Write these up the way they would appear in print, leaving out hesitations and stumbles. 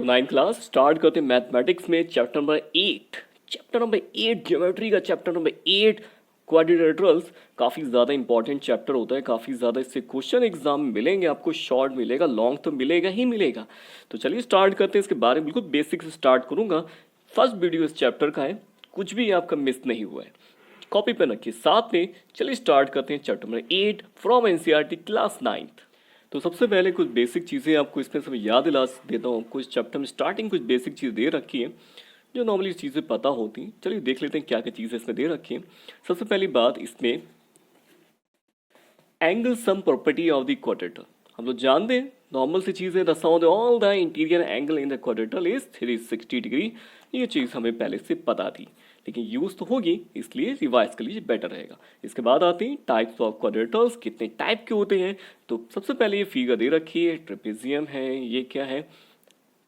Nine class start करते हैं mathematics में चैप्टर नंबर 8 ज्योमेट्री का चैप्टर नंबर 8 क्वाड्रिलेटरल्स। काफ़ी ज़्यादा इंपॉर्टेंट चैप्टर होता है, काफ़ी ज़्यादा इससे क्वेश्चन एग्जाम में मिलेंगे आपको, शॉर्ट मिलेगा, लॉन्ग तो मिलेगा ही मिलेगा। तो चलिए स्टार्ट करते हैं, इसके बारे में बिल्कुल बेसिक से स्टार्ट करूँगा। फर्स्ट वीडियो इस चैप्टर का है, कुछ भी आपका मिस नहीं हुआ है, कॉपी पेन रखिए साथ में। चलिए स्टार्ट करते हैं chapter number 8 from NCERT class 9। तो सबसे पहले कुछ बेसिक चीज़ें आपको इसमें सब याद दिला देता हूँ। आपको इस चैप्टर में स्टार्टिंग कुछ बेसिक चीज़ दे रखी है जो नॉर्मली चीज़ें पता होती हैं। चलिए देख लेते हैं क्या क्या चीज़ें इसमें दे रखी हैं। सबसे पहली बात, इसमें angle sum property of the quadrilateral हम लोग जानते हैं, नॉर्मल सी चीज़ है। The sum of all the interior angle in the quadrilateral is 360 degree. ये चीज़ हमें पहले से पता थी, लेकिन यूज तो होगी, इसलिए रिवाइज कर लीजिए, बेटर रहेगा। इसके बाद आते हैं टाइप्स ऑफ क्वाड्रेटर्स, कितने टाइप के होते हैं। तो सबसे पहले ये फिगर दे रखी है, ट्रेपेजियम है, ये क्या है,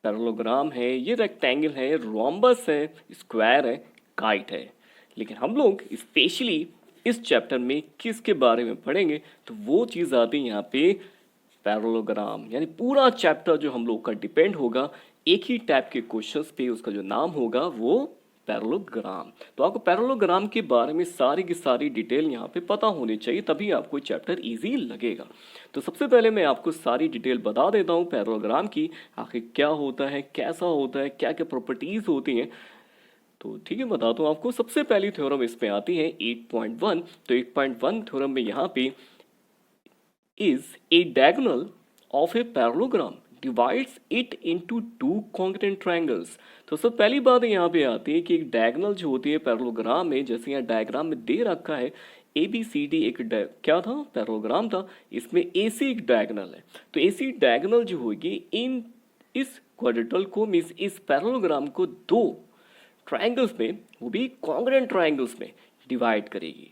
पैरेललोग्राम है, ये रेक्टेंगल है, रोम्बस है, स्क्वायर है, काइट है। लेकिन हम लोग स्पेशली इस चैप्टर में किसके बारे में पढ़ेंगे, तो वो चीज़ आती है यहाँ पे पैरेललोग्राम। यानी पूरा चैप्टर जो हम लोग का डिपेंड होगा एक ही टाइप के क्वेश्चंस पे, उसका जो नाम होगा वो पैरेललोग्राम। तो आपको पैरेललोग्राम के बारे में सारी की सारी डिटेल यहाँ पे पता होनी चाहिए, तभी आपको चैप्टर इजी लगेगा। तो सबसे पहले मैं आपको सारी डिटेल बता देता हूँ पैरेललोग्राम की, आखिर क्या होता है, कैसा होता है, क्या क्या प्रॉपर्टीज होती हैं। तो ठीक है, बताता हूँ आपको। सबसे पहली थ्योरम इसमें आती है 8.1। तो 8.1 थ्योरम में यहाँ पे is a diagonal of a parallelogram divides it into two congruent triangles। तो सब पहली बात यहाँ पे आती है कि एक डायगोनल जो होती है पैरेललोग्राम में, जैसे यहाँ डायग्राम में दे रखा है ABCD, एक क्या था, पैरेललोग्राम था, इसमें AC एक डायगोनल है। तो AC डायगोनल जो होगी इन इस क्वाड्रेटल को, मीन्स इस पैरेललोग्राम को दो ट्राइंगल्स में, वो भी कॉन्ग्रुएंट ट्राइंगल्स में डिवाइड करेगी।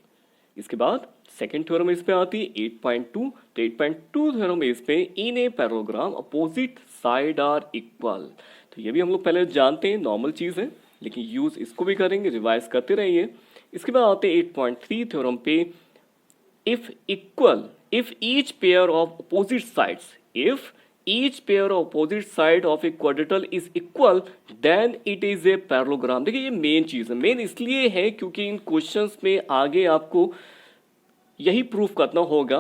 इसके बाद सेकेंड थ्योरम इस पे आती है 8.2। तो 8.2 थ्योरम इस पे in a parallelogram opposite side are equal. तो ये भी हम लोग पहले जानते हैं, नॉर्मल चीज़ है, लेकिन यूज इसको भी करेंगे, रिवाइज करते रहिए। इसके बाद आते हैं 8.3 थ्योरम पे, if equal, if each pair of opposite sides, if each pair of opposite side of a quadrilateral is equal then it is a parallelogram। देखिए ये मेन चीज़ है, मेन इसलिए है क्योंकि इन क्वेश्चंस में आगे आपको यही प्रूफ करना होगा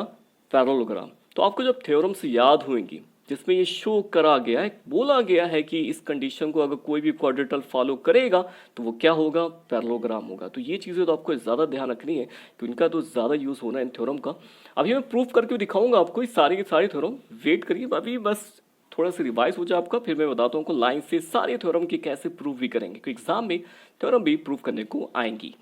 पैरेललोग्राम। तो आपको जब थ्योरम्स याद होंगी जिसमें ये शो करा गया है, बोला गया है कि इस कंडीशन को अगर कोई भी क्वाड्रेटल फॉलो करेगा तो वो क्या होगा, पैरेललोग्राम होगा। तो ये चीज़ें तो आपको ज़्यादा ध्यान रखनी है कि इनका तो ज़्यादा यूज़ होना है इन थ्योरम का। अभी मैं प्रूफ करके दिखाऊंगा आपको सारे के सारे थ्योरम, वेट करिए अभी, बस थोड़ा सा रिवाइज हो जाए आपका, फिर मैं बताता हूँ आपको लाइन से सारे थ्योरम की कैसे प्रूफ भी करेंगे, क्योंकि एग्जाम में थ्योरम भी प्रूफ करने को आएंगी।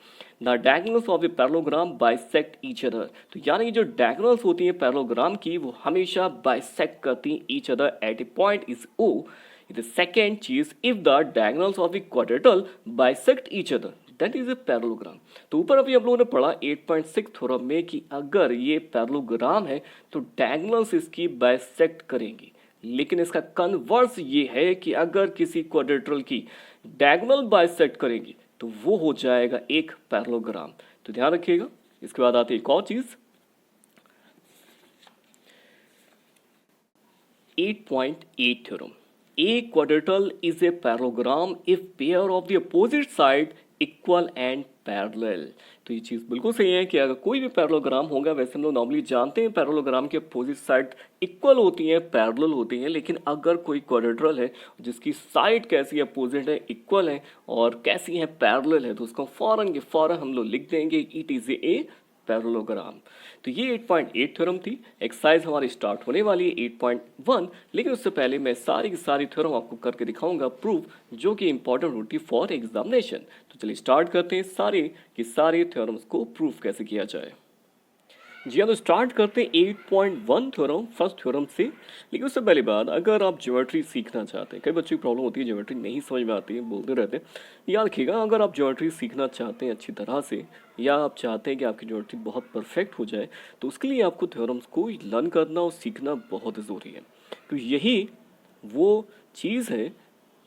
The diagonals of a parallelogram bisect each other. तो यानी जो डायगोनल्स होती हैं पैरेललोग्राम की, वो हमेशा बाइसेक्ट करती हैं each other at a point is O. The second चीज, if the diagonals of a quadrilateral bisect each other that is a parallelogram. तो ऊपर अभी हम लोगों ने पढ़ा 8.6 थ्योरम में कि अगर ये पैरेललोग्राम है तो डायगोनल्स इसकी बाइसेक्ट करेंगी, लेकिन इसका कन्वर्स ये है कि अगर किसी क्वाड्रेटल की डायगोनल बाइसेक्ट करेंगी तो वो हो जाएगा एक पैरेललोग्राम। तो ध्यान रखिएगा। इसके बाद आती है एक और चीज 8.8 theorem, A quadrilateral is a parallelogram if pair of the opposite side equal and parallel. तो ये चीज़ बिल्कुल सही है कि अगर कोई भी पैरेललोग्राम होगा, वैसे हम लोग नॉर्मली जानते हैं पैरेललोग्राम के अपोजिट साइड इक्वल होती हैं, पैरेलल होती हैं, लेकिन अगर कोई क्वाड्रेटल है जिसकी साइड कैसी है, अपोजिट है, इक्वल है और कैसी है, पैरेलल है, तो उसको फौरन हम लोग लिख देंगे इट इज ए पैरेललोग्राम। तो ये 8.8 थ्योरम थी। एक्सरसाइज हमारी स्टार्ट होने वाली है 8.1, लेकिन उससे पहले मैं सारी की सारी थ्योरम आपको करके दिखाऊंगा प्रूफ, जो कि इंपॉर्टेंट होती है फॉर एग्जामिनेशन। तो चलिए स्टार्ट करते हैं सारे की सारे थ्योरम्स को प्रूफ कैसे किया जाए। जी हाँ, तो स्टार्ट करते हैं 8.1 थ्योरम, फर्स्ट थ्योरम से। लेकिन उससे पहले बात, अगर आप ज्योमेट्री सीखना चाहते हैं, कई बच्चों की प्रॉब्लम होती है ज्योमेट्री नहीं समझ में आती है, बोलते रहते हैं, याद रखिएगा अगर आप ज्योमेट्री सीखना चाहते हैं अच्छी तरह से, या आप चाहते हैं कि आपकी ज्योमेट्री बहुत परफेक्ट हो जाए, तो उसके लिए आपको थ्योरम्स को लर्न करना और सीखना बहुत ज़रूरी है। तो यही वो चीज़ है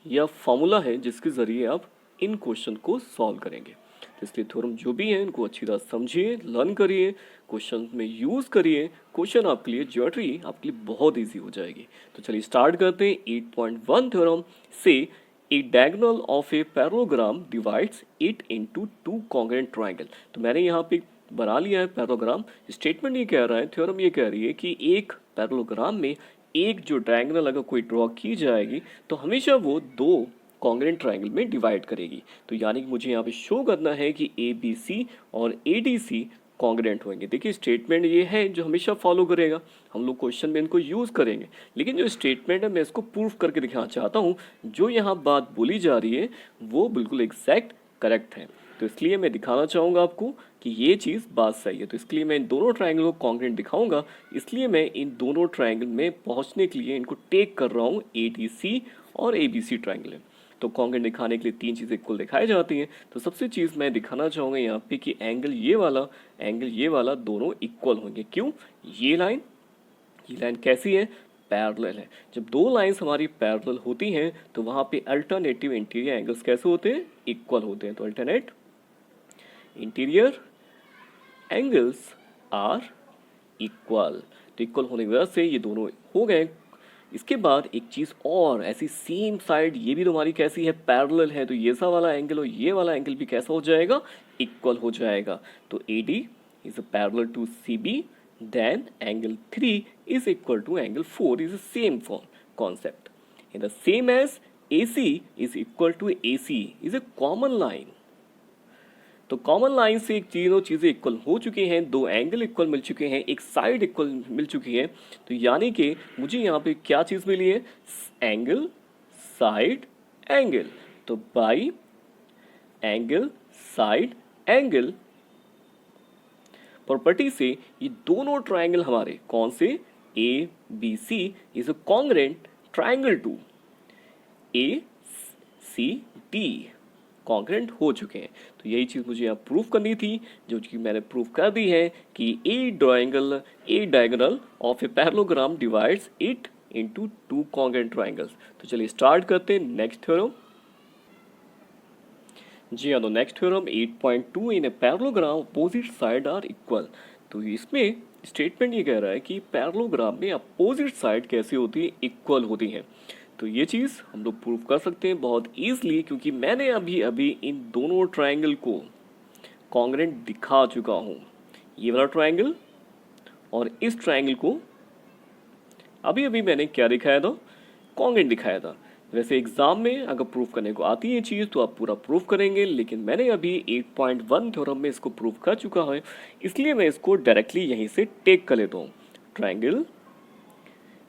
या फॉर्मूला है जिसके ज़रिए आप इन क्वेश्चन को सॉल्व करेंगे। तो इसलिए थ्योरम जो भी हैं इनको अच्छी तरह समझिए, लर्न करिए, क्वेश्चन में यूज़ करिए। क्वेश्चन आपके लिए, ज्योमेट्री आपके लिए बहुत ईजी हो जाएगी। तो चलिए स्टार्ट करते हैं। 8.1 थ्योरम से a diagonal of a parallelogram divides it into two congruent triangle. तो मैंने यहाँ पे बना लिया है पैरेललोग्राम। स्टेटमेंट ये कह रहा है, थ्योरम ये कह रही है कि एक पैरेललोग्राम में एक जो डायगोनल अगर कोई ड्रॉ की जाएगी तो हमेशा वो दो कॉन्ग्रुएंट ट्रायंगल में डिवाइड करेगी। तो यानी कि मुझे यहाँ पे शो करना है कि ए बी सी और ए डी सी कॉन्ग्रुएंट होंगे। देखिए स्टेटमेंट ये है जो हमेशा फॉलो करेगा, हम लोग क्वेश्चन में इनको यूज़ करेंगे, लेकिन जो स्टेटमेंट है मैं इसको प्रूफ करके दिखाना चाहता हूँ। जो यहाँ बात बोली जा रही है वो बिल्कुल एग्जैक्ट करेक्ट है, तो इसलिए मैं दिखाना चाहूँगा आपको कि ये चीज़ बात सही है। तो इसके लिए मैं इन दोनों ट्रायंगल को कॉन्ग्रुएंट दिखाऊंगा, इसलिए मैं इन दोनों ट्रायंगल में पहुँचने के लिए इनको टेक कर रहा हूँ ए डी सी और ए बी सी ट्रायंगल। तो कॉन्ग्रुएंट दिखाने के लिए तीन चीज़ें इक्वल दिखाई जाती हैं। तो सबसे चीज़ मैं दिखाना चाहूँगा यहाँ पे कि एंगल ये वाला दोनों इक्वल होंगे। क्यों? ये लाइन कैसी है? पैरेलल है। जब दो लाइंस हमारी पैरेलल होती हैं तो वहाँ पे अल्टरनेटिव इंटीरियर एंगल्स कैसे होते हैं? इक्वल होते हैं। तो alternate interior angles are equal. तो इक्वल होने की वजह से ये दोनों हो गए। इसके बाद एक चीज़ और, ऐसी सेम साइड ये भी तुम्हारी कैसी है? पैरेलल है। तो ये सा वाला एंगल और ये वाला एंगल भी कैसा हो जाएगा? इक्वल हो जाएगा। तो A D is a parallel to C B, then angle 3 is equal to angle 4 is the same concept. In the same as AC is equal to AC is a common line. तो common line से एक तीनों चीज़ें equal हो चुकी हैं, दो angle equal मिल चुके हैं, एक साइड इक्वल मिल चुकी है। तो यानी कि मुझे यहाँ पे क्या चीज़ मिली है? Angle side angle. तो by angle side angle property से ये दोनों ट्रायंगल हमारे कौन से? A B C is a congruent triangle to A C D, congruent हो चुके हैं। तो यही चीज़ मुझे यहाँ प्रूफ करनी थी, जो कि मैंने प्रूफ कर दी है कि a diagonal of a parallelogram divides it into two congruent triangles. तो चलिए स्टार्ट करते हैं नेक्स्ट थ्योरम। जी हाँ, तो next theorem 8.2 in a parallelogram opposite side are equal. तो इसमें स्टेटमेंट ये कह रहा है कि पैरेललोग्राम में अपोजिट साइड कैसी होती है? इक्वल होती हैं। तो ये चीज़ हम लोग प्रूव कर सकते हैं बहुत ईजिली, क्योंकि मैंने अभी इन दोनों ट्रायंगल को कॉन्ग्रुएंट दिखा चुका हूँ। ये वाला ट्रायंगल और इस ट्रायंगल को अभी मैंने क्या दिखाया था? कॉन्ग्रुएंट दिखाया था। वैसे एग्जाम में अगर प्रूफ करने को आती है चीज़ तो आप पूरा प्रूफ करेंगे, लेकिन मैंने अभी 8.1 थ्योरम में इसको प्रूफ कर चुका है, इसलिए मैं इसको डायरेक्टली यहीं से टेक कर लेता हूँ। Triangle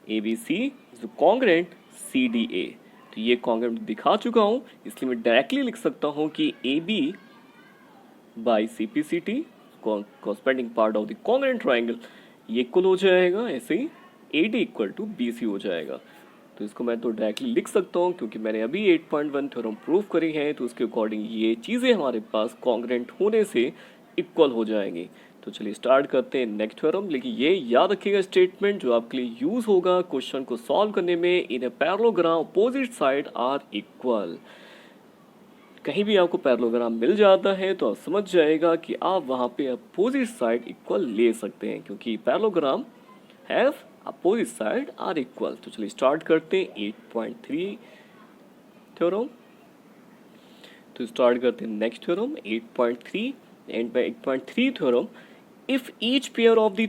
A B C is congruent C D A. तो ये कॉन्ग्रुएंट दिखा चुका हूँ, इसलिए मैं डायरेक्टली लिख सकता हूँ कि A B by C P C T corresponding part of the congruent triangle ये इक्वल हो जाएगा, ऐसे ही A D equal to B C हो जाएगा। तो इसको मैं तो डायरेक्टली लिख सकता हूँ, क्योंकि मैंने अभी 8.1 थ्योरम प्रूव करी है, तो उसके अकॉर्डिंग ये चीज़ें हमारे पास कॉन्ग्रुएंट होने से इक्वल हो जाएंगी। तो चलिए स्टार्ट करते हैं नेक्स्ट थ्योरम। लेकिन ये याद रखिएगा स्टेटमेंट जो आपके लिए यूज़ होगा क्वेश्चन को सॉल्व करने में, in a parallelogram opposite side are equal. कहीं भी आपको पैरेललोग्राम मिल जाता है तो आप समझ जाएगा कि आप वहाँ पे अपोजिट साइड इक्वल ले सकते हैं, क्योंकि parallelogram have opposite side are equal. तो चलिए स्टार्ट करते हैं 8.3 थ्योरम। तो स्टार्ट करते हैं next theorem 8.3 and by 8.3 theorem, if each pair of the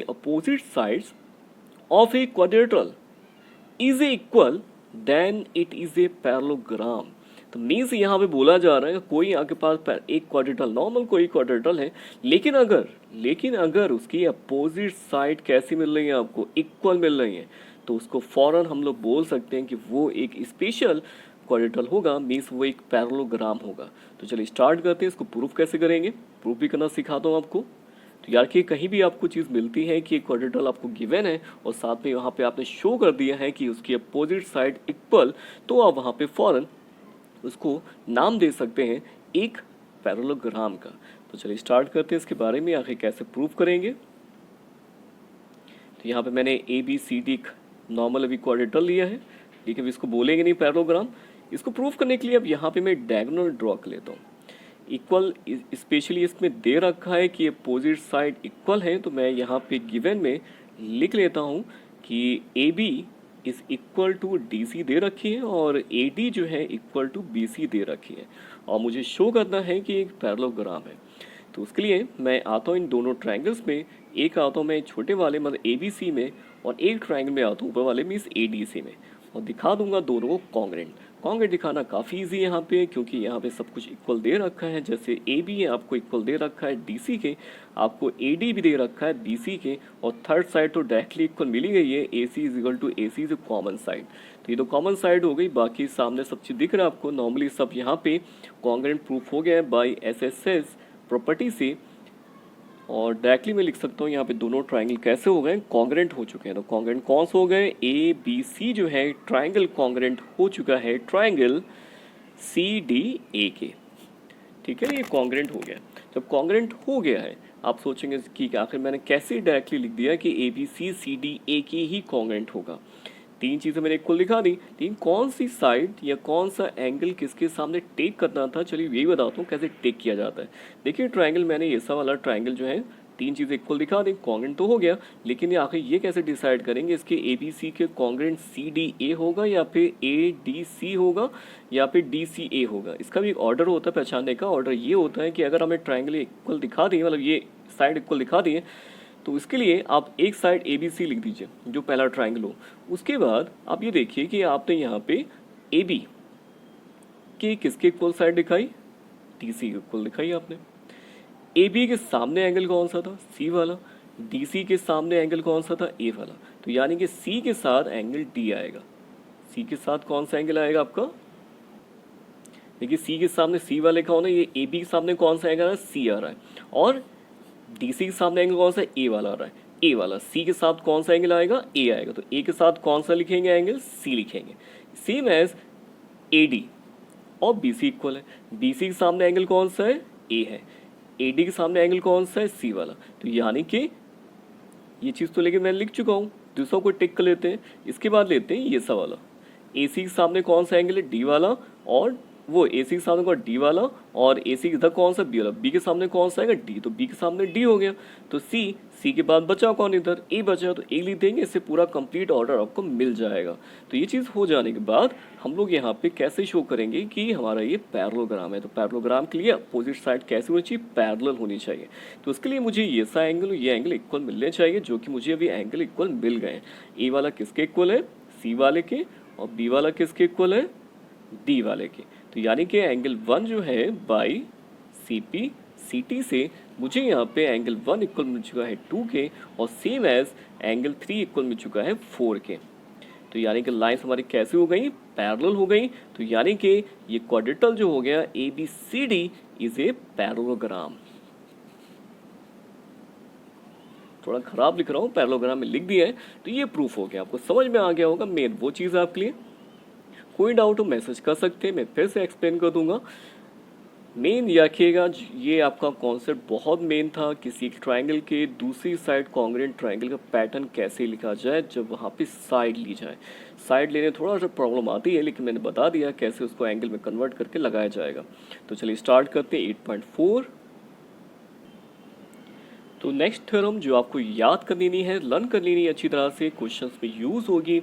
opposite sides of a quadrilateral is equal then it is a parallelogram। तो means यहाँ पे बोला जा रहा है कोई आपके पास एक क्वाड्रेटल, नॉर्मल कोई क्वाड्रेटल है, लेकिन अगर उसकी अपोजिट साइड कैसी मिल रही है आपको? इक्वल मिल रही है, तो उसको फौरन हम लोग बोल सकते हैं कि वो एक स्पेशल क्वाड्रेटल होगा, मीन्स वो एक पैरेललोग्राम होगा। तो चलिए स्टार्ट करते हैं, इसको प्रूफ कैसे करेंगे, प्रूफ भी करना सिखाता हूँ आपको। तो यार कि कहीं भी आपको चीज़ मिलती है कि एक क्वाड्रेटल आपको गिवन है और साथ में वहाँ पे आपने शो कर दिया है कि उसकी अपोजिट साइड इक्वल, तो आप वहाँ पे फौरन उसको नाम दे सकते हैं एक पैरेललोग्राम का। तो चलिए स्टार्ट करते हैं इसके बारे में, आखिर कैसे प्रूफ करेंगे। तो यहाँ पे मैंने A B C D normal अभी क्वाड्रेटल लिया है, लेकिन इसको बोलेंगे नहीं पैरेललोग्राम, इसको प्रूव करने के लिए अब यहाँ पे मैं डायगोनल ड्रॉ कर लेता हूँ। इक्वल स्पेशली इसमें दे रखा है कि अपोजिट साइड इक्वल है, तो मैं यहाँ पे गिवन में लिख लेता हूँ कि A B is equal to D C दे रखी है और ए डी जो है इक्वल टू बी सी दे रखी है, और मुझे शो करना है कि एक पैरेललोग्राम है। तो उसके लिए मैं आता हूँ इन दोनों ट्राइंगल्स में, एक आता हूँ मैं छोटे वाले मतलब ए बी सी में, और एक ट्राइंगल में आता हूँ ऊपर वाले मीन्स ए डी सी में, और दिखा दूंगा दोनों को कॉन्ग्रेंट। कॉन्ग्रेंट दिखाना काफ़ी इजी है यहाँ पे, क्योंकि यहाँ पे सब कुछ इक्वल दे रखा है। जैसे ए बी आपको इक्वल दे रखा है डी सी के, आपको ए डी भी दे रखा है बी सी के, और थर्ड साइड तो डायरेक्टली इक्वल मिल ही गई है, A C is equal to A C is common side. तो ये तो कॉमन साइड हो गई, बाकी सामने सब चीज़ दिख रहा है आपको। नॉर्मली सब यहाँ पे कॉन्ग्रेंट प्रूफ हो गया है by S S S property से, और डायरेक्टली मैं लिख सकता हूँ यहाँ पे दोनों ट्राइंगल कैसे हो गए, कॉन्ग्रेंट हो चुके हैं। तो कॉन्ग्रेंट कौन से हो गए, ए बी सी जो है ट्राइंगल कॉन्ग्रेंट हो चुका है ट्राइंगल सी डी ए के। ठीक है, ये कॉन्ग्रेंट हो गया। जब कॉन्ग्रेंट हो गया है, आप सोचेंगे कि आखिर मैंने कैसे डायरेक्टली लिख दिया कि ए बी सी डी ए के ही कॉन्ग्रेंट होगा। तीन चीज़ें मैंने इक्वल दिखा दी, लेकिन कौन सी साइड या कौन सा एंगल किसके सामने टेक करना था, चलिए यही बताता हूँ कैसे टेक किया जाता है। देखिए ट्राइंगल मैंने ये सा वाला ट्राइंगल जो है तीन चीज़ें इक्वल दिखा दी, कॉन्ग्रेंट तो हो गया, लेकिन आखिर ये कैसे डिसाइड करेंगे इसके ए बी सी के कॉन्ग्रेंट सी डी ए होगा या फिर ए डी सी होगा या फिर डी सी ए होगा। इसका भी एक ऑर्डर होता है पहचानने का। ऑर्डर ये होता है कि अगर हमें ट्राइंगल इक्वल दिखा दिए, मतलब ये साइड इक्वल दिखा दिए, तो इसके लिए आप एक साइड ए बी सी लिख दीजिए जो पहला ट्राइंगल हो। उसके बाद आप ये देखिए कि आपने यहाँ पे ए बी के किसके इक्वल साइड दिखाई, डी सी के इक्वल दिखाई आपने। ए बी के सामने एंगल कौन सा था, सी वाला। डी सी के सामने एंगल कौन सा था, ए वाला। तो यानी कि सी के साथ एंगल डी आएगा। सी के साथ कौन सा एंगल आएगा आपका, देखिए सी के सामने सी वाले कौन है, ये ए बी के सामने कौन सा एंगल है, सी आ रहा है, और डी सी के सामने एंगल कौन सा है, ए वाला आ रहा है, ए वाला। सी के साथ कौन सा एंगल आएगा, ए आएगा, तो ए के साथ कौन सा लिखेंगे एंगल, सी लिखेंगे। सेम एज ए डी और बी सी इक्वल है। बी सी के सामने एंगल कौन सा है, ए है। ए डी के सामने एंगल कौन सा है, सी वाला। तो यानी कि ये चीज़ तो लेकिन मैं लिख चुका हूँ, दूसरा को टिक कर लेते हैं। इसके बाद लेते हैं ये सा वाला, ए सी के सामने कौन सा एंगल है, डी वाला, और वो ए सी के सामने कौन, डी वाला, और ए सी इधर कौन सा, बी वाला। बी के सामने कौन सा आएगा, डी, तो बी के सामने डी हो गया। तो सी के बाद बचा कौन, इधर ए बचा, तो ए लिख देंगे, इससे पूरा कंप्लीट ऑर्डर आपको मिल जाएगा। तो ये चीज़ हो जाने के बाद हम लोग यहाँ पे कैसे शो करेंगे कि हमारा ये पैरेललोग्राम है। तो पैरेललोग्राम के लिए अपोजिट साइड कैसे होनी चाहिए, पैरेलल होनी चाहिए। तो उसके लिए मुझे ये सा एंगल, ये एंगल इक्वल मिलने चाहिए, जो कि मुझे अभी एंगल इक्वल मिल गए। ए वाला किसके इक्वल है, सी वाले के, और बी वाला किसके इक्वल है, डी वाले के। तो यानी कि एंगल 1 जो है by C P C T से मुझे यहाँ पे एंगल 1 इक्वल मिल चुका है 2 के, और सेम एज एंगल 3 इक्वल मिल चुका है 4 के। तो यानी कि लाइन्स हमारी कैसे हो गई, पैरेलल हो गई। तो यानी कि ये क्वाड्रेटल जो हो गया A B C D is a parallelogram. थोड़ा खराब लिख रहा हूँ, पैरेललोग्राम में लिख दिया है, तो ये प्रूफ हो गया। आपको समझ में आ गया होगा। मेन वो चीज़ है आपके लिए। कोई डाउट हो मैसेज कर सकते हैं, मैं फिर से एक्सप्लेन कर दूंगा। मेन रखिएगा, ये आपका कॉन्सेप्ट बहुत मेन था। किसी ट्राइंगल के दूसरी साइड कॉन्ग्रेंट ट्राइंगल का पैटर्न कैसे लिखा जाए जब वहाँ पे साइड ली जाए। साइड लेने थोड़ा सा प्रॉब्लम आती है, लेकिन मैंने बता दिया कैसे उसको एंगल में कन्वर्ट करके लगाया जाएगा। तो चलिए स्टार्ट करते हैं 8.4। तो नेक्स्ट थ्योरम जो आपको याद कर लेनी है, लर्न कर लेनी है अच्छी तरह से, क्वेश्चंस में यूज होगी।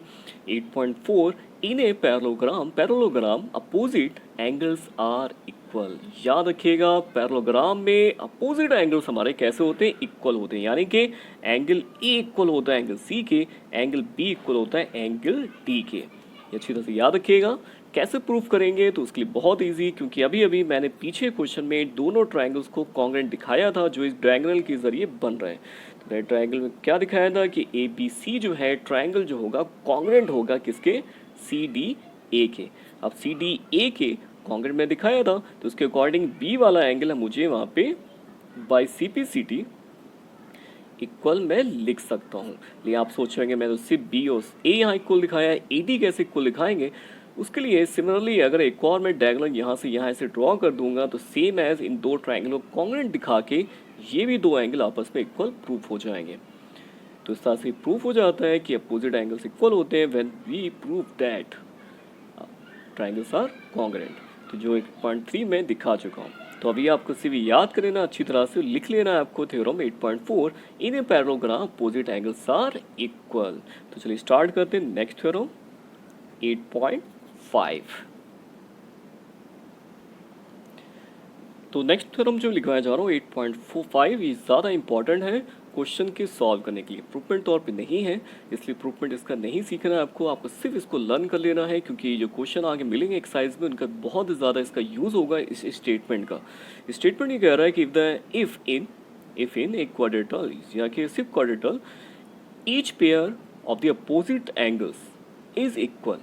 8.4 in a parallelogram opposite angles are equal. याद रखिएगा, पैरेललोग्राम में अपोजिट एंगल्स हमारे कैसे होते हैं, इक्वल होते हैं। यानी कि एंगल ए इक्वल होता है एंगल सी के, एंगल बी इक्वल होता है एंगल डी के। ये अच्छी तरह से याद रखिएगा। कैसे प्रूफ करेंगे, तो उसके लिए बहुत इजी, क्योंकि अभी अभी मैंने पीछे क्वेश्चन में दोनों ट्राइंगल्स को कॉन्ग्रेंट दिखाया था जो इस डायगोनल के जरिए बन रहे हैं। तो मैंने ट्राइंगल में क्या दिखाया था कि ए बी सी जो है ट्राइंगल जो होगा कॉन्ग्रेंट होगा किसके, सी डी ए के। अब सी डी ए के कॉन्ग्रेंट में दिखाया था, तो उसके अकॉर्डिंग बी वाला एंगल है मुझे वहाँ पे by C P C T equal मैं लिख सकता हूँ। लेकिन आप सोचेंगे मैं तो सिर्फ बी और ए यहाँ इक्वल दिखाया है, ए डी कैसे इक्वल दिखाएंगे। उसके लिए सिमिलरली अगर एक और मैं डायगोनल यहाँ से यहाँ ऐसे ड्रॉ कर दूंगा, तो सेम एज इन दो ट्राइंगलों को कॉन्ग्रेंट दिखा के ये भी दो एंगल आपस में इक्वल प्रूफ हो जाएंगे। तो इस तरह से प्रूफ हो जाता है कि अपोजिट एंगल्स इक्वल होते हैं when we prove that triangles are congruent, तो जो 1.3 में दिखा चुका हूँ। तो अभी आपको सिर्फ याद कर लेना, अच्छी तरह से लिख लेना है आपको theorem 8.4, in a parallelogram opposite angles are equal. तो चलिए स्टार्ट करते हैं नेक्स्ट थ्योरम 8.5। तो नेक्स्ट थ्योरम जो लिखवाया जा रहा हूँ 8.45, ये ज़्यादा इंपॉर्टेंट है क्वेश्चन के सॉल्व करने के लिए, प्रूवमेंट तौर पे नहीं है, इसलिए प्रूवमेंट इसका नहीं सीखना है आपको सिर्फ इसको लर्न कर लेना है, क्योंकि जो क्वेश्चन आगे मिलेंगे एक्सरसाइज में उनका बहुत ज़्यादा इसका यूज़ होगा। इस स्टेटमेंट का स्टेटमेंट ये कह रहा है कि इफ इन ए क्वाड्रेटल, या कि सिर्फ quadrilateral, each pair of the opposite angles is equal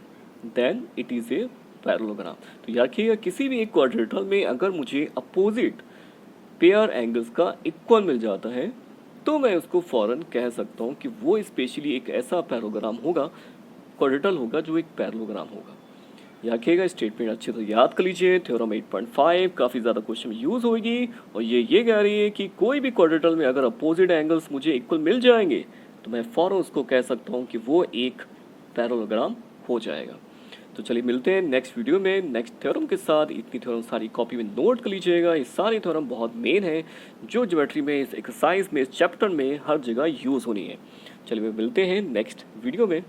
then it is a parallelogram. तो याद रखिएगा, किसी भी एक क्वाड्रेटल में अगर मुझे अपोजिट पेयर एंगल्स का इक्वल मिल जाता है तो मैं उसको फौरन कह सकता हूँ कि वो स्पेशली एक ऐसा पैरेललोग्राम होगा, क्वाड्रेटल होगा जो एक पैरेललोग्राम होगा। याद रखिएगा, स्टेटमेंट अच्छे से याद कर लीजिए। थ्योरम 8.5 काफ़ी ज़्यादा क्वेश्चन में यूज़ होगी, और ये कह रही है कि कोई भी क्वाड्रेटल में अगर अपोजिट एंगल्स मुझे इक्वल मिल जाएंगे तो मैं फौरन उसको कह सकता हूँ कि वो एक पैरेललोग्राम हो जाएगा। तो चलिए मिलते हैं नेक्स्ट वीडियो में नेक्स्ट थ्योरम के साथ। इतनी थ्योरम सारी कॉपी में नोट कर लीजिएगा, ये सारी थ्योरम बहुत मेन है जो ज्योमेट्री में, इस एक्सरसाइज में, इस चैप्टर में हर जगह यूज़ होनी है। चलिए मिलते हैं नेक्स्ट वीडियो में।